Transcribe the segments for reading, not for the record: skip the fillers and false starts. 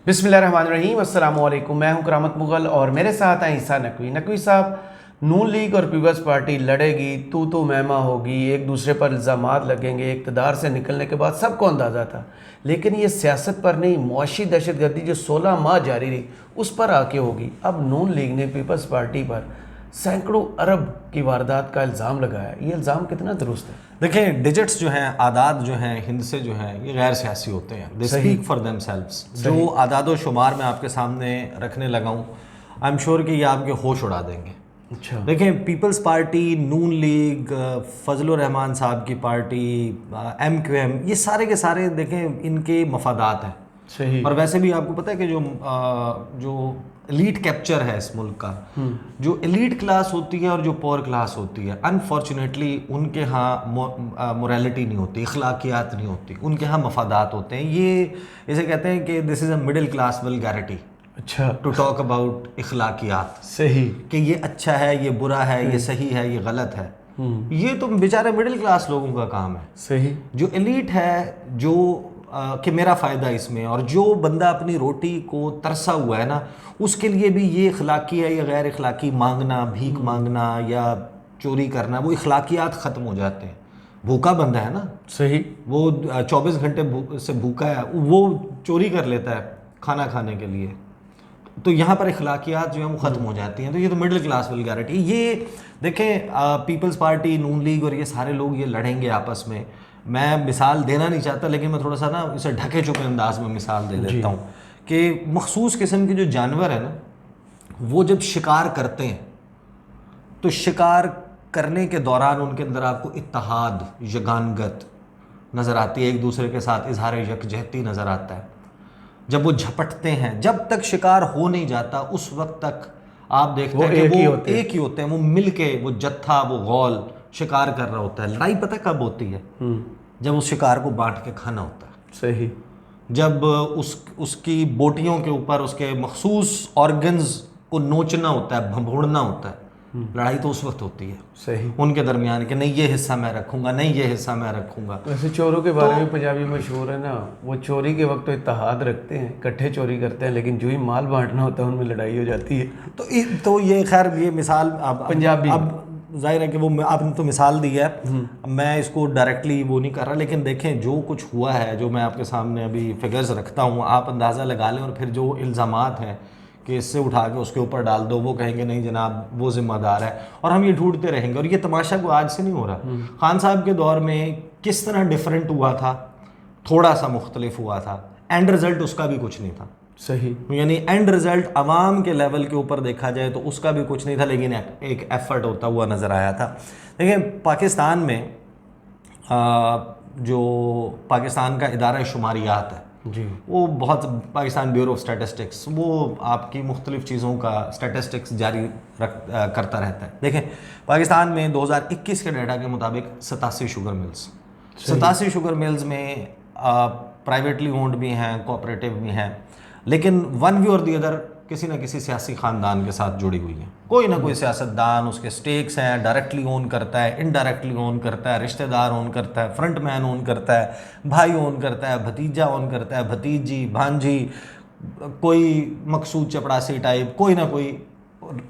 बिस्मिल्लाहिर्रहमानिर्रहीम, अस्सलाम वालेकुम। मैं हूं करामत मुगल और मेरे साथ हैं ईसा नकवी। नकवी साहब, नून लीग और पीपल्स पार्टी लड़ेगी, तू मैमा होगी, एक दूसरे पर इल्ज़ामात लगेंगे। इक़्तिदार से निकलने के बाद सबको अंदाज़ा था, लेकिन ये सियासत पर नहीं, मुआशी दहशतगर्दी जो 16 माह जारी रही उस पर आके होगी। अब नून लीग ने पीपल्स पार्टी पर सैकड़ों अरब की वारदात का इल्ज़ाम लगाया। ये इल्ज़ाम कितना दुरुस्त है? देखिए, डिजिट्स जो हैं, आदाद जो हैं, हिंद से जो हैं, ये गैर सियासी होते हैं। They speak for themselves. जो आदाद व शुमार मैं आपके सामने रखने लगा हूँ, आई एम श्योर कि ये आपके होश उड़ा देंगे। अच्छा, देखें, पीपल्स पार्टी, नून लीग, फजलुर रहमान साहब की पार्टी, MQM, ये सारे के सारे देखें इनके मफादात हैं। सही। और वैसे भी आपको पता है कि जो एलीट कैप्चर है इस मुल्क का, जो एलीट क्लास होती है और जो पुअर क्लास होती है, अनफॉर्चुनेटली उनके यहाँ मोरालिटी नहीं होती, अखलाकियात नहीं होती, उनके यहाँ मफादात होते हैं। ये इसे कहते हैं कि this is a middle class vulgarity अच्छा, टू टॉक अबाउट इखलाकियात, सही कि ये अच्छा है, ये बुरा है, ये सही है, ये गलत है। ये तो बेचारे मिडिल क्लास लोगों का काम है। सही। जो एलीट है, जो कि मेरा फ़ायदा इसमें, और जो बंदा अपनी रोटी को तरसा हुआ है ना, उसके लिए भी ये इखलाकी है या गैर इखलाकी, मांगना, भीख मांगना या चोरी करना, वो इखलाकियात ख़त्म हो जाते हैं। भूखा बंदा है ना, सही। वो 24 घंटे से भूखा है, वो चोरी कर लेता है खाना खाने के लिए, तो यहाँ पर इखलाकियात जो है वो ख़त्म हो जाती हैं। तो ये तो मिडिल क्लास वल्गैरिटी। ये देखें, पीपल्स पार्टी, नून लीग और ये सारे लोग ये लड़ेंगे आपस में। मैं मिसाल देना नहीं चाहता, लेकिन मैं थोड़ा सा ना इसे ढके चुके अंदाज में मिसाल दे देता हूँ कि मखसूस किस्म के जो जानवर है ना, वो जब शिकार करते हैं तो शिकार करने के दौरान उनके अंदर आपको इत्तेहाद, यगानगत नज़र आती है, एक दूसरे के साथ इजहार यकजहती नज़र आता है। जब वो झपटते हैं, जब तक शिकार हो नहीं जाता उस वक्त तक आप देखते हैं कि वो एक ही होते हैं, वो मिल के, वो जत्था, वो गौल शिकार कर रहा होता है। लड़ाई पता कब होती है? जब उस शिकार को बांट के खाना होता है। सही। जब उसकी बोटियों के ऊपर उसके मखसूस ऑर्गन्स को नोचना होता है, भंभोड़ना होता है, लड़ाई तो उस वक्त होती है सही। उनके दरमियान कि नहीं ये हिस्सा मैं रखूंगा, नहीं ये हिस्सा मैं रखूंगा। वैसे चोरों के बारे में पंजाबी मशहूर है ना, वो चोरी के वक्त तो इत्तेहाद रखते हैं, इकट्ठे चोरी करते हैं, लेकिन जो ही माल बांटना होता है उनमें लड़ाई हो जाती है। तो ये खैर, ये मिसाल पंजाबी, अब जाहिर है कि वो आपने तो मिसाल दी है, मैं इसको डायरेक्टली वो नहीं कर रहा, लेकिन देखें जो कुछ हुआ है, जो मैं आपके सामने अभी फिगर्स रखता हूँ, आप अंदाज़ा लगा लें। और फिर जो इल्ज़ामात हैं कि इससे उठा के उसके ऊपर डाल दो, वो कहेंगे नहीं जनाब वो ज़िम्मेदार है, और हम ये ढूंढते रहेंगे। और ये तमाशा को आज से नहीं हो रहा। खान साहब के दौर में किस तरह डिफरेंट हुआ था, थोड़ा सा मुख्तलिफ हुआ था, एंड रिज़ल्ट उसका भी कुछ नहीं था। सही। यानी एंड रिजल्ट अवाम के लेवल के ऊपर देखा जाए तो उसका भी कुछ नहीं था, लेकिन एक एफर्ट होता हुआ नज़र आया था। देखिए, पाकिस्तान में जो पाकिस्तान का इदारा शुमारियात है जी, वो बहुत, पाकिस्तान ब्यूरो ऑफ स्टैटिस्टिक्स, वो आपकी मुख्तलिफ़ चीज़ों का स्टैटिस्टिक्स जारी करता रहता है। देखें, पाकिस्तान में 2021 के डाटा के मुताबिक 87 शुगर मिल्स, 87 शुगर मिल्स में प्राइवेटली ओन्ड भी हैं, कोऑपरेटिव भी हैं, लेकिन वन वे और दी अदर किसी न किसी सियासी ख़ानदान के साथ जुड़ी हुई हैं। कोई ना कोई सियासतदान उसके स्टेक्स हैं, डायरेक्टली ओन करता है, इनडायरेक्टली ओन करता है, रिश्तेदार ओन करता है, फ्रंट मैन ओन करता है, भाई ओन करता है, भतीजा ओन करता है, भतीजी, भांजी, कोई मकसूद चपड़ासी टाइप, कोई ना कोई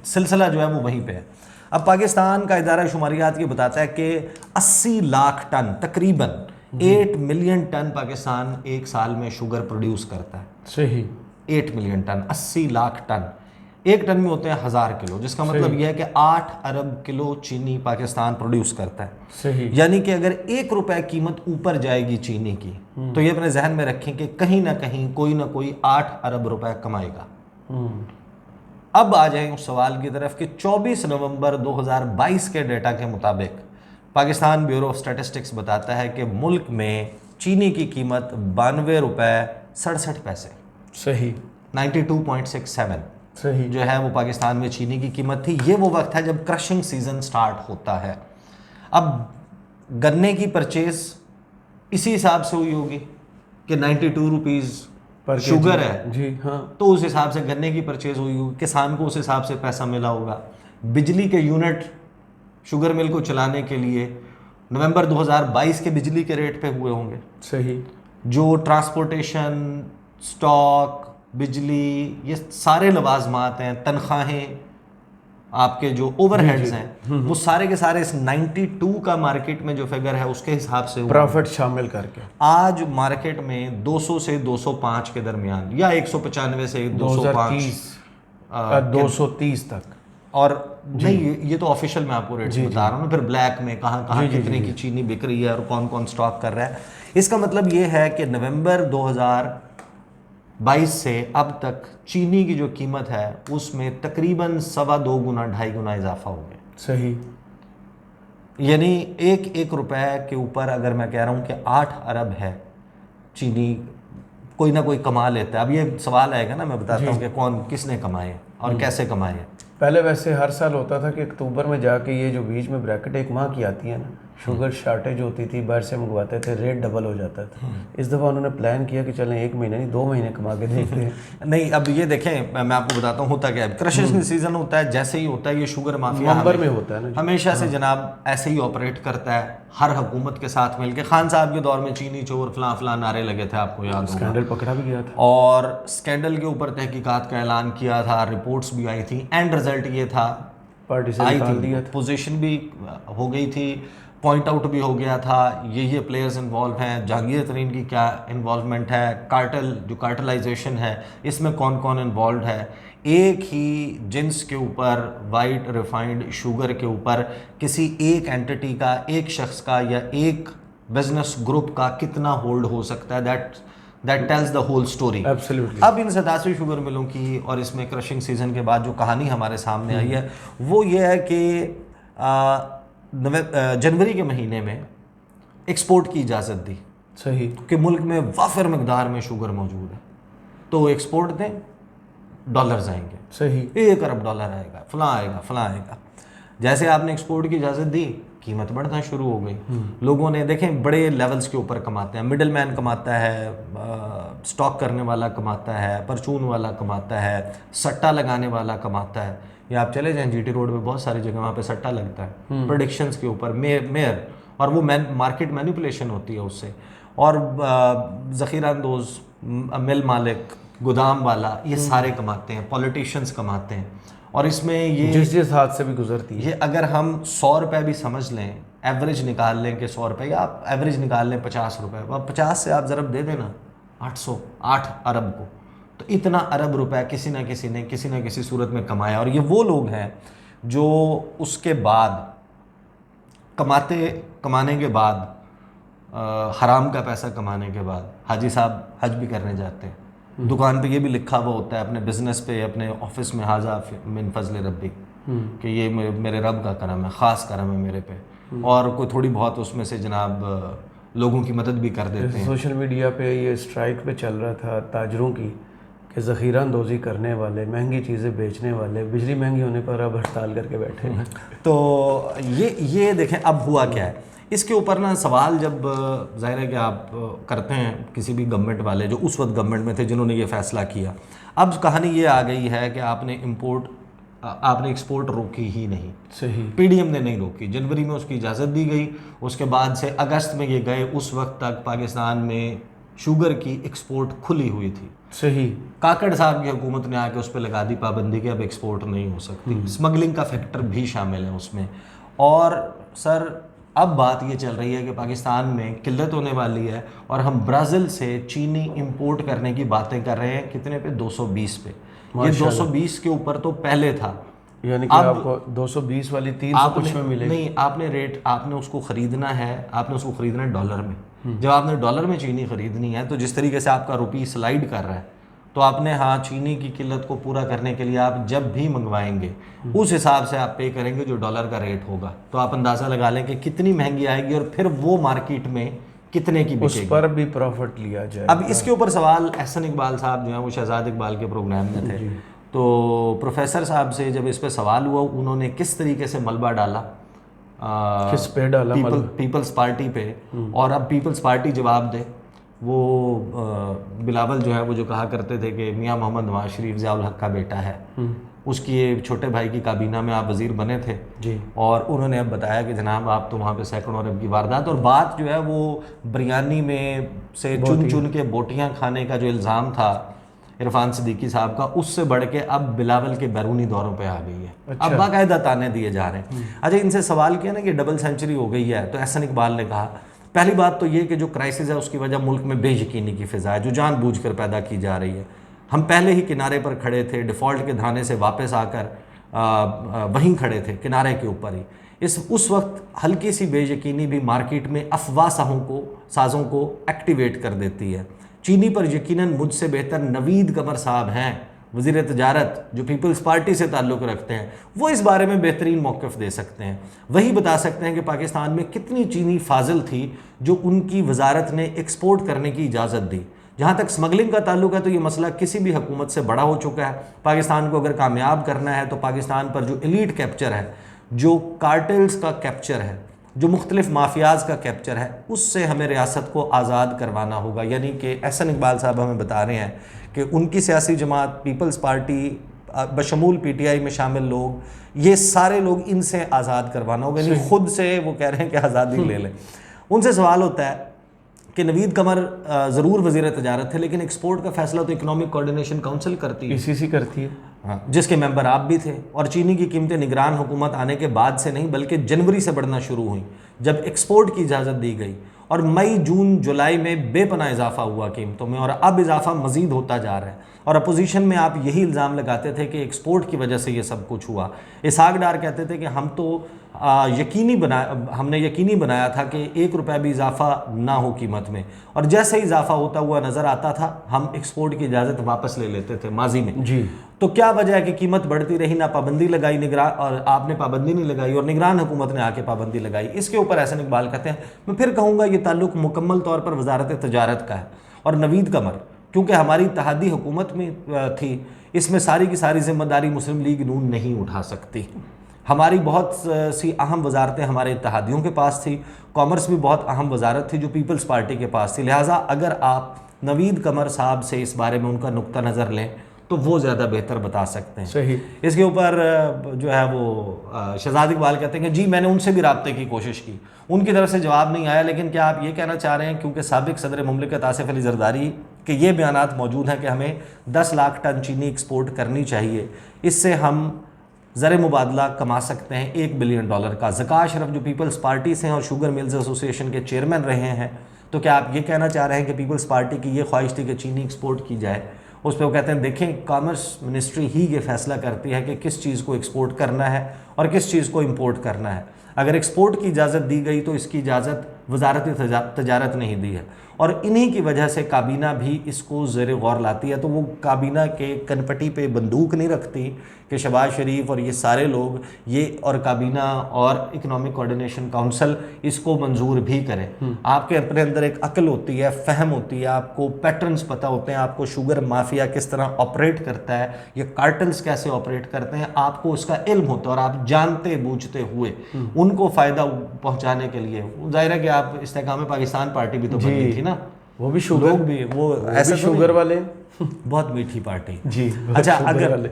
सिलसिला जो है वो वहीं पे है। अब पाकिस्तान का इदारा शुमारियात ये बताता है कि 80 लाख टन, तकरीबन 8 मिलियन टन पाकिस्तान एक साल में शुगर प्रोड्यूस करता है। सही। 8 मिलियन टन, 80 लाख टन, एक टन में होते हैं 1000 किलो, जिसका मतलब यह है कि 8 अरब किलो चीनी पाकिस्तान प्रोड्यूस करता है। सही। यानी कि अगर 1 रुपए कीमत ऊपर जाएगी चीनी की, तो ये अपने जहन में रखें कि कहीं ना कहीं कोई ना कोई 8 अरब रुपए कमाएगा। अब आ जाए उस सवाल की तरफ कि 24 नवंबर 2022 के डेटा के मुताबिक पाकिस्तान ब्यूरो ऑफ स्टैटिस्टिक्स बताता है कि मुल्क में चीनी की कीमत 92 रुपये 67 पैसे, सही, 92.67 सही जो है वो पाकिस्तान में चीनी की कीमत थी। ये वो वक्त है जब क्रशिंग सीजन स्टार्ट होता है। अब गन्ने की परचेज इसी हिसाब से हुई होगी कि 92 रुपीज़ पर शुगर है जी, हाँ, तो उस हिसाब से गन्ने की परचेज हुई होगी, किसान को उस हिसाब से पैसा मिला होगा। बिजली के यूनिट शुगर मिल को चलाने के लिए नवंबर 2022 के बिजली के रेट पे हुए होंगे। सही। जो ट्रांसपोर्टेशन, स्टॉक, बिजली, ये सारे लवाजमात हैं, तनख्वाहें, आपके जो ओवरहेड्स हैं, वो सारे के सारे इस 92 का मार्केट में जो फिगर है उसके हिसाब से प्रॉफिट शामिल करके आज मार्केट में 200 से 205 के दरमियान, या 195 से 205 230 तक। और नहीं, ये तो ऑफिशियल मैं आपको रेट बता रहा हूँ, फिर ब्लैक में कहाँ कहाँ कितने की चीनी बिक रही है और कौन कौन स्टॉक कर रहा है। इसका मतलब ये है कि नवंबर 2022 से अब तक चीनी की जो कीमत है उसमें तकरीबन 2.25 गुना 2.5 गुना इजाफा हो गया। सही, यानी एक रुपए के ऊपर अगर मैं कह रहा हूँ कि 8 अरब है चीनी, कोई ना कोई कमा लेता है। अब ये सवाल आएगा ना, मैं बताता हूँ कि कौन किसने कमाए और कैसे कमाए। पहले वैसे हर साल होता था कि अक्टूबर में जाके ये जो बीच में ब्रैकेट एक माह की आती है ना, शुगर शॉर्टेज होती थी, बाहर से मंगवाते थे, रेट डबल हो जाता था। इस दफ़ा उन्होंने प्लान किया कि चलें 1 महीने नहीं 2 महीने कमा के देखते हैं। नहीं, अब ये देखें, मैं आपको बताता हूँ होता क्या है। क्रशिंग सीजन होता है, जैसे ही होता है ये शुगर माफिया नवंबर में होता है ना, हमेशा से जनाब ऐसे ही ऑपरेट करता है, हर हुकूमत के साथ मिलकर। खान साहब के दौर में चीनी चोर फलां फलां नारे लगे थे, आपको याद होगा। स्कैंडल पकड़ा भी गया था और स्कैंडल के ऊपर तहकीकात का ऐलान किया था, रिपोर्ट्स भी आई थी, एंड रिजल्ट ये था, पार्टी से आई निकाल थी, दिया था। पोजीशन भी हो गई थी, पॉइंट आउट भी हो गया था, ये प्लेयर्स इन्वॉल्व हैं, जहांगीर तरीन की क्या इन्वॉल्वमेंट है, कार्टल जो कार्टलाइजेशन है इसमें कौन कौन इन्वॉल्व है। एक ही जिन्स के ऊपर, वाइट रिफाइंड शुगर के ऊपर किसी एक एंटिटी का, एक शख्स का या एक बिजनेस ग्रुप का कितना होल्ड हो सकता है, that tells the whole story. Absolutely. अब इन 87 शुगर मिलों की और इसमें क्रशिंग सीजन के बाद जो कहानी हमारे सामने आई है वो ये है कि जनवरी के महीने में एक्सपोर्ट की इजाज़त दी सही, कि मुल्क में वाफिर मकदार में शुगर मौजूद है, तो एक्सपोर्ट दें, डॉलर्स आएंगे, सही, 1 अरब डॉलर आएगा, फलां आएगा, फलां आएगा। जैसे आपने एक्सपोर्ट की इजाज़त दी, कीमत बढ़ना शुरू हो गई। लोगों ने देखें बड़े लेवल्स के ऊपर कमाते हैं, मिडल मैन कमाता है, स्टॉक करने वाला कमाता है, परचून वाला कमाता है, सट्टा लगाने वाला कमाता है। या आप चले जाएं जीटी रोड पे, बहुत सारी जगह वहाँ पे सट्टा लगता है प्रेडिक्शंस के ऊपर, मेयर, और वो मार्केट मैनिपुलेशन होती है उससे। और ज़ख़ीरा अंदोज़, मिल मालिक, गोदाम वाला, ये सारे कमाते हैं, पॉलिटिशियंस कमाते हैं। और इसमें ये जिस हाथ से भी गुजरती है, ये अगर हम 100 रुपये भी समझ लें, एवरेज निकाल लें कि 100 रुपये, या आप एवरेज निकाल लें 50 रुपये, अब 50 से आप ज़रब दे देना 8 अरब को, तो इतना अरब रुपए किसी ना किसी ने किसी ना किसी सूरत में कमाया। और ये वो लोग हैं जो उसके बाद कमाने के बाद, हराम का पैसा कमाने के बाद, हाजी साहब हज भी करने जाते हैं, दुकान पे ये भी लिखा हुआ होता है, अपने बिजनेस पे, अपने ऑफिस में, हाजा मिन फजल रब्बी, कि ये मेरे रब का करम है, ख़ास करम है मेरे पे। और कोई थोड़ी बहुत उसमें से जनाब लोगों की मदद भी कर देते हैं। सोशल मीडिया पे ये स्ट्राइक पे चल रहा था ताजरों की कि ज़ख़ीरा अंदोज़ी करने वाले, महंगी चीज़ें बेचने वाले, बिजली महंगी होने पर अब हड़ताल करके बैठे हैं। तो ये देखें अब हुआ क्या है। इसके ऊपर ना सवाल जब ज़ाहिर है कि आप करते हैं किसी भी गवर्नमेंट वाले जो उस वक्त गवर्नमेंट में थे जिन्होंने ये फ़ैसला किया, अब कहानी ये आ गई है कि आपने एक्सपोर्ट रोकी ही नहीं। सही, पीडीएम ने नहीं रोकी, जनवरी में उसकी इजाज़त दी गई, उसके बाद से अगस्त में ये गए, उस वक्त तक पाकिस्तान में शुगर की एक्सपोर्ट खुली हुई थी। सही, काकड़ साहब की हुकूमत ने आके उस पर लगा दी पाबंदी कि अब एक्सपोर्ट नहीं हो सकती। स्मगलिंग का फैक्टर भी शामिल है उसमें। और सर अब बात ये चल रही है कि पाकिस्तान में किल्लत होने वाली है और हम ब्राज़ील से चीनी इंपोर्ट करने की बातें कर रहे हैं, कितने पे, 220 पे। ये 220 के ऊपर तो पहले था, यानी कि आपको 220 वाली 300 कुछ में मिलेगी। नहीं, आपने उसको ख़रीदना है डॉलर में। जब आपने डॉलर में चीनी ख़रीदनी है तो जिस तरीके से आपका रुपी स्लाइड कर रहा है, तो आपने चीनी की किल्लत को पूरा करने के लिए आप जब भी मंगवाएंगे उस हिसाब से आप पे करेंगे जो डॉलर का रेट होगा। तो आप अंदाज़ा लगा लें कि कितनी महंगी आएगी और फिर वो मार्केट में कितने की बिकेगी, उस पर भी प्रॉफिट लिया जाए। अब इसके ऊपर सवाल एहसन इकबाल साहब जो हैं वो शहजाद इकबाल के प्रोग्राम में थे, तो प्रोफेसर साहब से जब इस पर सवाल हुआ, उन्होंने किस तरीके से मलबा डाला, किस पे डाला, पीपल्स पार्टी पे। और अब पीपल्स पार्टी जवाब दे। वो बिलावल जो है वो जो कहा करते थे कि मियाँ मोहम्मद नवाज शरीफ ज़ियाउल हक का बेटा है, उसकी छोटे भाई की काबीना में आप वज़ीर बने थे जी। और उन्होंने अब बताया कि जनाब आप तो वहाँ पे सैकड़ों अरब की वारदात, और बात जो है वो बिरयानी में से चुन चुन के बोटियाँ खाने का जो इल्ज़ाम था, इरफान सिद्दीकी साहब का, उससे बढ़ के अब बिलावल के बैरूनी दौरों पे आ गई है। अच्छा। अब बाकायदा ताने दिए जा रहे हैं। अच्छा, इनसे सवाल किया ना कि डबल सेंचुरी हो गई है, तो एहसन इकबाल ने कहा पहली बात तो ये कि जो क्राइसिस है उसकी वजह मुल्क में बेयकीनी की फिजा है जो जानबूझकर पैदा की जा रही है। हम पहले ही किनारे पर खड़े थे, डिफ़ॉल्ट के धाने से वापस आकर वहीं खड़े थे किनारे के ऊपर ही। उस वक्त हल्की सी बेयकीनी भी मार्केट में अफवाह साज़ों को एक्टिवेट कर देती है। चीनी पर यकीनन मुझसे बेहतर नवीद कमर साहब हैं, वज़ीर तजारत, जो पीपल्स पार्टी से ताल्लुक़ रखते हैं, वो इस बारे में बेहतरीन मौक़िफ़ दे सकते हैं। वही बता सकते हैं कि पाकिस्तान में कितनी चीनी फाजिल थी जो उनकी वजारत ने एक्सपोर्ट करने की इजाज़त दी। जहाँ तक स्मगलिंग का ताल्लुक है तो ये मसला किसी भी हुकूमत से बड़ा हो चुका है। पाकिस्तान को अगर कामयाब करना है तो पाकिस्तान पर जो एलीट कैप्चर है, जो कार्टेल्स का कैप्चर है, जो मुख्तलिफ माफियाज का कैप्चर है, उससे हमें रियासत को आज़ाद करवाना होगा। यानी कि एहसन इकबाल साहब हमें बता रहे हैं कि उनकी सियासी जमात पीपल्स पार्टी बशमूल PTI में शामिल लोग, ये सारे लोग इनसे आज़ाद करवाना होगा। यानी खुद से वो कह रहे हैं कि आज़ादी ले लें। उनसे सवाल होता है कि नवीद कमर ज़रूर वज़ीर तजारत थे, लेकिन एक्सपोर्ट का फैसला तो इकनॉमिक कोऑर्डिनेशन काउंसिल करती है, PCC करती है। हाँ, जिसके मेंबर आप भी थे। और चीनी की कीमतें निगरान हुकूमत आने के बाद से नहीं बल्कि जनवरी से बढ़ना शुरू हुई, जब एक्सपोर्ट की इजाज़त दी गई। और मई, जून, जुलाई में बेपनाह इजाफा हुआ कीमतों में, और अब इजाफा मज़ीद होता जा रहा है। और अपोजिशन में आप यही इल्ज़ाम लगाते थे कि एक्सपोर्ट की वजह से ये सब कुछ हुआ। इसहाक डार कहते थे कि हमने यकीनी बनाया था कि 1 रुपया भी इजाफा ना हो कीमत में, और जैसे ही इजाफा होता हुआ नज़र आता था हम एक्सपोर्ट की इजाज़त वापस ले लेते थे माजी में जी। तो क्या वजह है कि कीमत बढ़ती रही, ना पाबंदी लगाई निगरान, और आपने पाबंदी नहीं लगाई और निगरान हुकूमत ने आके पाबंदी लगाई। इसके ऊपर एहसन इकबाल कहते हैं, मैं फिर कहूँगा ये ताल्लुक मुकम्मल तौर पर वजारत तजारत का है और नवीद कमर, क्योंकि हमारी इत्तेहादी हुकूमत में थी, इसमें सारी की सारी जिम्मेदारी मुस्लिम लीग नून नहीं उठा सकती। हमारी बहुत सी अहम वजारतें हमारे इत्तेहादियों के पास थी, कॉमर्स भी बहुत अहम वजारत थी जो पीपल्स पार्टी के पास थी। लिहाजा अगर आप नवीद कमर साहब से इस बारे में उनका नुक्ता नज़र लें तो वो ज़्यादा बेहतर बता सकते हैं। सही। इसके ऊपर जो है वो शहजाद इकबाल कहते हैं कि जी मैंने उनसे भी राब्ते की कोशिश की, उनकी तरफ से जवाब नहीं आया। लेकिन क्या आप ये कहना चाह रहे हैं क्योंकि साबिक सदर मुमलिकत आसिफ अली जरदारी के ये बयानात मौजूद हैं कि हमें 10 लाख टन चीनी एक्सपोर्ट करनी चाहिए, इससे हम ज़र मुबादला कमा सकते हैं $1 बिलियन का। ज़का अशरफ जो पीपल्स पार्टी से हैं और शुगर मिल्स एसोसिएशन के चेयरमैन रहे हैं, तो क्या आप ये कहना चाह रहे हैं कि पीपल्स पार्टी की ये ख्वाहिश थी कि चीनी एक्सपोर्ट की जाए? उस पर वो कहते हैं देखें, कॉमर्स मिनिस्ट्री ही ये फैसला करती है कि किस चीज़ को एक्सपोर्ट करना है और किस चीज़ को इंपोर्ट करना है। अगर एक्सपोर्ट की इजाज़त दी गई तो इसकी इजाज़त वजारत तजारत नहीं दी है, और इन्हीं की वजह से काबीना भी इसको ज़ेर गौर लाती है। तो वो काबीना के कनपटी पे बंदूक नहीं रखती कि शहबाज शरीफ और ये सारे लोग ये और काबीना और इकनॉमिक कोऑर्डिनेशन काउंसिल इसको मंजूर भी करें। आपके अपने अंदर एक अक्ल होती है, फहम होती है, आपको पैटर्न्स पता होते हैं, आपको शुगर माफिया किस तरह ऑपरेट करता है, ये कार्टल्स कैसे ऑपरेट करते हैं, आपको उसका इल्म होता है, और आप जानते बूझते हुए उनको फ़ायदा पहुँचाने के लिए, जाहिर है कि आप इस्तेकाम पाकिस्तान पार्टी भी तो बनी थी ना, वो भी शुगर, लोग भी वो ऐसा शुगर वाले, बहुत मीठी पार्टी जी। अच्छा, अगर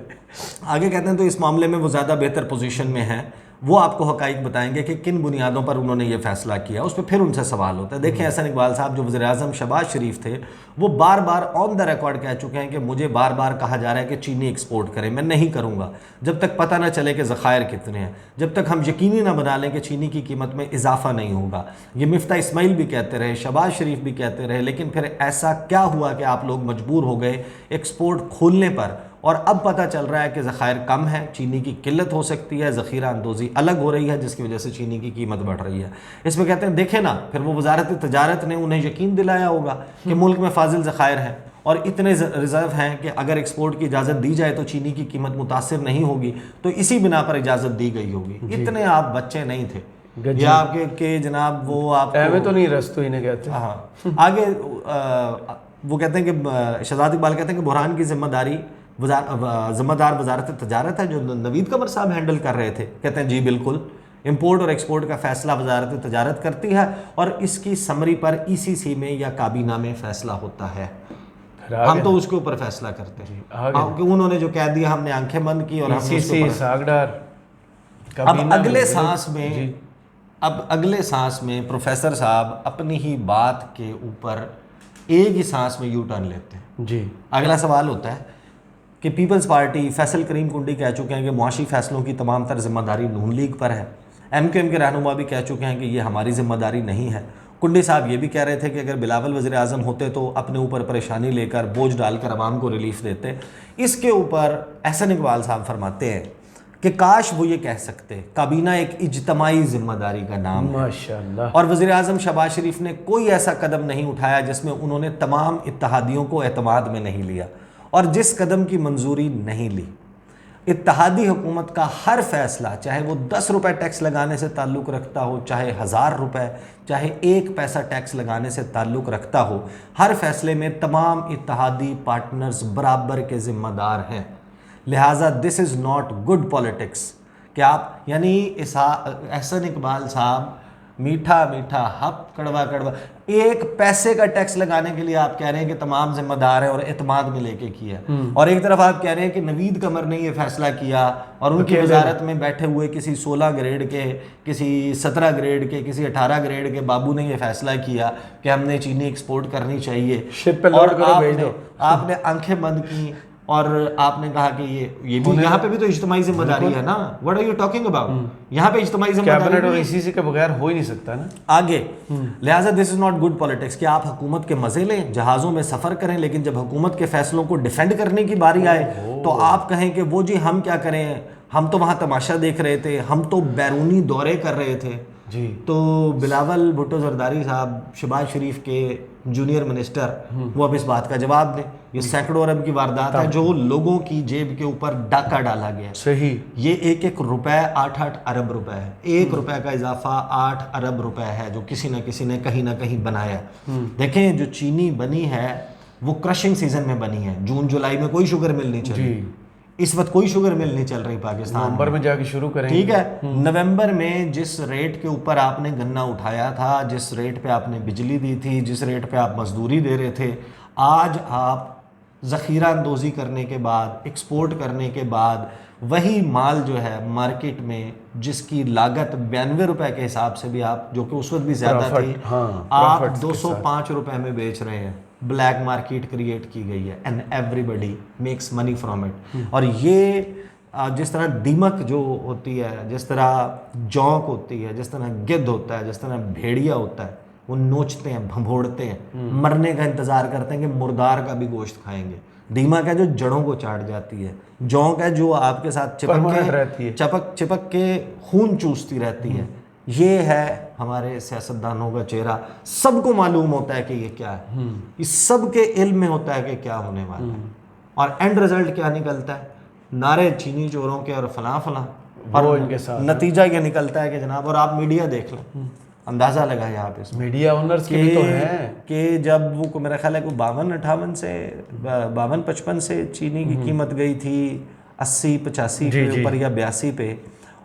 आगे कहते हैं तो इस मामले में वो ज़्यादा बेहतर पोजीशन में है, वो आपको हकाइक बताएंगे कि किन बुनियादों पर उन्होंने ये फैसला किया। उस पर फिर उनसे सवाल होता है। देखें, एहसन इकबाल साहब जो वज़ीर आज़म शहबाज शरीफ थे, वो बार बार ऑन द रिकॉर्ड कह चुके हैं कि मुझे बार बार कहा जा रहा है कि चीनी एक्सपोर्ट करें, मैं नहीं करूँगा जब तक पता ना चले कि ज़खायर कितने हैं, जब तक हम यकीनी ना बना लें कि चीनी की कीमत में इजाफा नहीं होगा। ये मिफ्ता इस्माइल भी कहते रहे, शहबाज शरीफ भी कहते रहे, लेकिन फिर ऐसा क्या हुआ कि आप लोग मजबूर हो गए एक्सपोर्ट खोलने पर, और अब पता चल रहा है कि ज़खायर कम है, चीनी की किल्लत हो सकती है, ज़ख़ीरा अंदोज़ी अलग हो रही है, जिसकी वजह से चीनी की कीमत बढ़ रही है। इसमें कहते हैं देखें ना, फिर वो वजारत तजारत ने उन्हें यकीन दिलाया होगा कि मुल्क में फाजिल ज़खायर हैं और इतने रिज़र्व हैं कि अगर एक्सपोर्ट की इजाज़त दी जाए तो चीनी की कीमत मुतासिर नहीं होगी, तो इसी बिना पर इजाज़त दी गई होगी। इतने आप बच्चे नहीं थे या आपके के जनाब वो आप तो नहीं रस्तों इन्हें कहते हैं। हाँ, आगे वो कहते हैं कि शहजाद इकबाल कहते हैं कि बुरहान की जिम्मेदारी ज़िम्मेदार वजारत तजारत है जो नवीद कमर साहब हैंडल कर रहे थे। कहते हैं जी बिल्कुल, इंपोर्ट और एक्सपोर्ट का फैसला वजारत तजारत करती है और इसकी समरी पर ECC में या काबीना में फैसला होता है, हम तो उसके ऊपर फैसला करते हैं। क्योंकि उन्होंने जो कह दिया हमने आंखें बंद की और अब अगले सांस में प्रोफेसर साहब अपनी ही बात के ऊपर एक ही सांस में यू टर्न लेते हैं। जी। अगला सवाल होता है कि पीपल्स पार्टी, फैसल करीम कुंडी कह चुके हैं कि मुआशी फैसलों की तमाम तर जिम्मेदारी नून लीग पर है। MQM के रहनुमा भी कह चुके हैं कि ये हमारी जिम्मेदारी नहीं है। कुंडी साहब ये भी कह रहे थे कि अगर बिलावल वज़ीर आज़म होते तो अपने ऊपर परेशानी लेकर, बोझ डालकर अवाम को रिलीफ देते। इसके ऊपर एहसन इकबाल साहब फरमाते हैं कि काश वो ये कह सकते, काबीना एक इज्तमाई जिम्मेदारी का नाम है माशाअल्लाह। और वज़ीर आज़म शहबाज शरीफ ने कोई ऐसा कदम नहीं उठाया जिसमें उन्होंने तमाम इत्तेहादियों को एतमाद में नहीं लिया, और जिस कदम की मंजूरी नहीं ली। इत्तेहादी हुकूमत का हर फैसला, चाहे वो 10 रुपये टैक्स लगाने से ताल्लुक़ रखता हो, चाहे 1000 रुपये, चाहे 1 पैसा टैक्स लगाने से ताल्लुक़ रखता हो, हर फैसले में तमाम इत्तेहादी पार्टनर्स बराबर के ज़िम्मेदार हैं। लिहाजा this is not good politics कि आप, यानी एहसन इकबाल साहब, मीठा मीठा हप कड़वा कड़वा, 1 पैसे का टैक्स लगाने के लिए आप कह रहे हैं कि तमाम जिम्मेदार हैं और एतमाद में लेके किया, और एक तरफ आप कह रहे हैं कि नवीद कमर ने ये फैसला किया और उनकी वजारत में बैठे हुए किसी 16 ग्रेड के, किसी 17 ग्रेड के, किसी 18 ग्रेड के बाबू ने ये फैसला किया कि हमने चीनी एक्सपोर्ट करनी चाहिए, शिप पे लोड करो, भेज दो। आपने आंखें बंद की और आपने कहा कि ये भी, यहाँ पे भी तो इज्तिमाई जिम्मेदारी है ना। What are you talking about? यहाँ पे इज्तिमाई जिम्मेदारी कैबिनेट और ICC के बगैर हो ही नहीं सकता ना आगे। लिहाजा this is not good politics कि आप हुकूमत के मजे लें, जहाज़ों में सफ़र करें, लेकिन जब हुकूमत के फैसलों को डिफेंड करने की बारी आए तो आप कहें कि वो जी हम क्या करें, हम तो वहाँ तमाशा देख रहे थे, हम तो बैरूनी दौरे कर रहे थे जी। तो बिलावल भुट्टो जरदारी साहब, शहबाज शरीफ के जूनियर मिनिस्टर, वो अब इस बात का जवाब दें। ये सैकड़ों अरब की वारदात है जो लोगों की जेब के ऊपर डाका डाला गया। सही। ये 1-1 रुपए 8-8 अरब रुपए है। 1 रुपए का इजाफा 8 अरब रुपए है जो किसी न किसी ने कहीं ना कहीं बनाया। देखें, जो चीनी बनी है वो क्रशिंग सीजन में बनी है। जून जुलाई में कोई शुगर मिल नहीं चल रही, इस वक्त कोई शुगर मिल नहीं चल रही पाकिस्तान नवंबर में जाके शुरू करेंगे। ठीक है, नवंबर में जिस रेट के ऊपर आपने गन्ना उठाया था, जिस रेट पे आपने बिजली दी थी, जिस रेट पे आप मजदूरी दे रहे थे, आज आप ज़ख़ीरा अंदोज़ी करने के बाद, एक्सपोर्ट करने के बाद, वही माल जो है मार्केट में जिसकी लागत 92 रुपए के हिसाब से भी आप, जो कि उस वक्त भी ज़्यादा थी, आप 205 रुपए में बेच रहे हैं। ब्लैक मार्केट क्रिएट की गई है and everybody makes money from it. और ये जिस तरह दीमक जो होती है, जिस तरह जौंक होती है, जिस तरह गिद्ध होता है, जिस तरह भेड़िया होता है, वो नोचते हैं, भंभोड़ते हैं, मरने का इंतज़ार करते हैं कि मुर्दार का भी गोश्त खाएंगे। दीमक है जो जड़ों को चाट जाती है, जौंक है जो आपके साथ चिपक के खून चूसती रहती है। ये है हमारे सियासतदानों का चेहरा। सबको मालूम होता है कि ये क्या है, इस सब के इल्म में होता है कि क्या होने वाला है, और एंड रिजल्ट क्या निकलता है, नारे चीनी चोरों के और फलां फलां, और इनके साथ नतीजा ये निकलता है कि जनाब, और आप मीडिया देख लें, अंदाज़ा लगाएं आप इस मीडिया ओनर्स के भी तो हैं कि जब वो मेरा ख्याल है कि 52-58 से 52-55 से चीनी की कीमत गई थी 80-85 के ऊपर या 82 पे,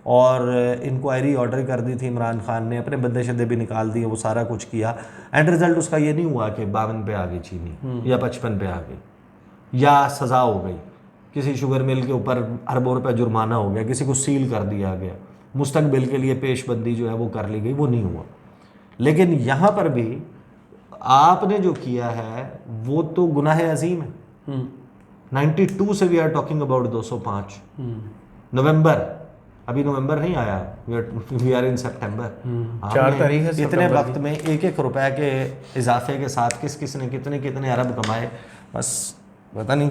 और इंक्वायरी ऑर्डर कर दी थी इमरान खान ने, अपने बंदे शदे भी निकाल दिए, वो सारा कुछ किया। एंड रिजल्ट उसका ये नहीं हुआ कि 52 पे आ गई चीनी या 55 पे आ गई या सज़ा हो गई, किसी शुगर मिल के ऊपर अरबों रुपये जुर्माना हो गया, किसी को सील कर दिया गया, मुस्तकबिल के लिए पेशबंदी जो है वो कर ली गई, वो नहीं हुआ। लेकिन यहाँ पर भी आपने जो किया है वो तो गुनाह अजीम है। 92 से वी आर टॉकिंग अबाउट 205 नवंबर, अभी नवंबर नहीं आया, वी आर इन सितंबर। 4 तारीख है। इतने वक्त में 1-1 रुपए के इजाफे के साथ किस किस ने कितने कितने अरब कमाए, बस पता नहीं।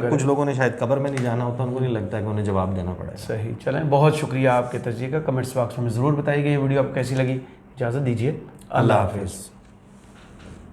कुछ लोगों ने शायद कब्र में नहीं जाना होता, उनको नहीं लगता कि उन्हें जवाब देना पड़ेगा। सही। चलें, बहुत शुक्रिया आपके तजज़िये का। कमेंट्स बॉक्स में ज़रूर बताइएगा ये वीडियो आपको कैसी लगी। इजाज़त दीजिए, अल्लाह हाफिज़।